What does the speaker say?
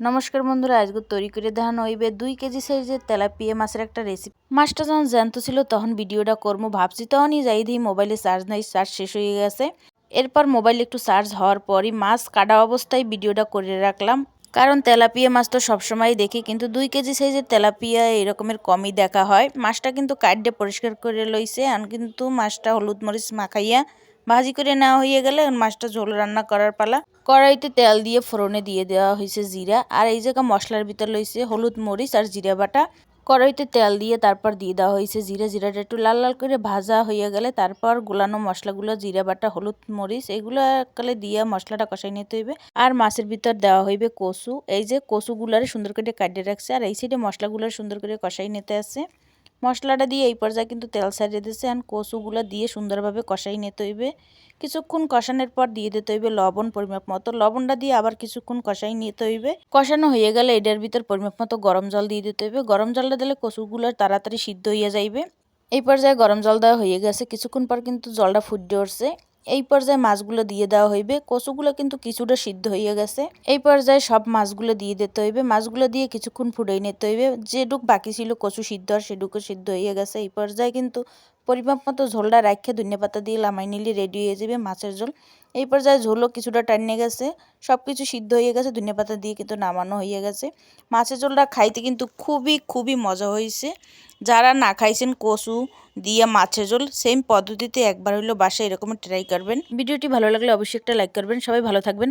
নমস্কার বন্ধুরা, আজকে তৈরি করে দেখানো হইবে 2 কেজি সাইজের তেলাপিয়া মাছের একটা রেসিপি। মাছটা যখন জ্যান্ত ছিল তখন ভিডিওটা করবো ভাবছি, তখনই যাই দিই মোবাইলে চার্জ নাই, চার্জ শেষ হয়ে গেছে। এরপর মোবাইল একটু চার্জ হওয়ার পরই মাছ কাটা অবস্থায় ভিডিওটা করে রাখলাম, কারণ তেলাপিয়া মাছ তো সবসময় দেখি, কিন্তু 2 কেজি সাইজের তেলাপিয়া এরকমের কমই দেখা হয়। মাছটা কিন্তু কাটতে পরিষ্কার করে লইছে, আর কিন্তু মাছটা হলুদ মরিচ মাখাইয়া ভাজি করে নেওয়া হয়ে গেলে মাছটা ঝোল রান্না করার পালা। কড়াইতে তেল দিয়ে ফোড়নে দিয়ে দেওয়া হয়েছে জিরা, আর এই জায়গা মশলার ভিতর লইছে হলুদ মরিচ আর জিরা বাটা। কড়াইতে তেল দিয়ে তারপর দিয়ে দেওয়া হয়েছে জিরাটা একটু লাল লাল করে ভাজা হয়ে গেলে তারপর গোলানো মশলাগুলো জিরা বাটা হলুদ মরিচ এগুলো এককালে দিয়ে মশলাটা কষাই নিতে হইবে। আর মাছের ভিতর দেওয়া হইবে কচু, এই যে কচুগুলারে সুন্দর করে কাটিয়ে রাখছে, আর এই সাইডে মশলাগুলো সুন্দর করে কষাই নিতে আছে। মশলাটা দিয়ে এই পর্যায়ে কিন্তু তেল ছাড়িয়ে দিয়েছে, আর কচুগুলো দিয়ে সুন্দরভাবে কষাই নিতে হইবে। কিছুক্ষণ কষানোর পর দিয়ে দিতে হইবে লবণ পরিমাপ মতো, লবণটা দিয়ে আবার কিছুক্ষণ কষাই নিতে হইবে। কষানো হয়ে গেলে এটার ভিতর পরিমাপ মতো গরম জল দিয়ে দিতে হইবে। গরম জলটা দিলে কচুগুলো তাড়াতাড়ি সিদ্ধ হয়ে যাইবে। এই পর্যায়ে গরম জল দেওয়া হয়ে গেছে, কিছুক্ষণ পর কিন্তু জলটা ফুটে উঠছে। এই পর্যায়ে মাছগুলো দিয়ে দেওয়া হইবে, কচুগুলো কিন্তু কিছুটা সিদ্ধ হয়ে গেছে। এই পর্যায়ে সব মাছগুলো দিয়ে দিতে হইবে, মাছগুলো দিয়ে কিছুক্ষণ ফুটাই নিতে হইবে। যেটুক বাকি ছিল কচু সিদ্ধ আর সেটুকু সিদ্ধ হয়ে গেছে। এই পর্যায়ে কিন্তু পরিমাপ মতো ঝোলটা রাখে ধনিয়া পাতা দিয়ে লামাই নিলে রেডি হয়ে যাবে মাছের ঝোল। এই পর্যায়ে ঝোলও কিছুটা টানিয়ে গেছে, সব কিছু সিদ্ধ হয়ে গেছে, ধনিয়া পাতা দিয়ে কিন্তু নামানো হয়ে গেছে। মাছের ঝোলটা খাইতে কিন্তু খুবই খুবই মজা হয়েছে। যারা না খাইছেন কচু দিয়ে মাছের ঝোল, সেম পদ্ধতিতে একবার হইলেও বাসায় এরকম ট্রাই করবেন। ভিডিওটি ভালো লাগলে অবশ্যই একটা লাইক করবেন। সবাই ভালো থাকবেন।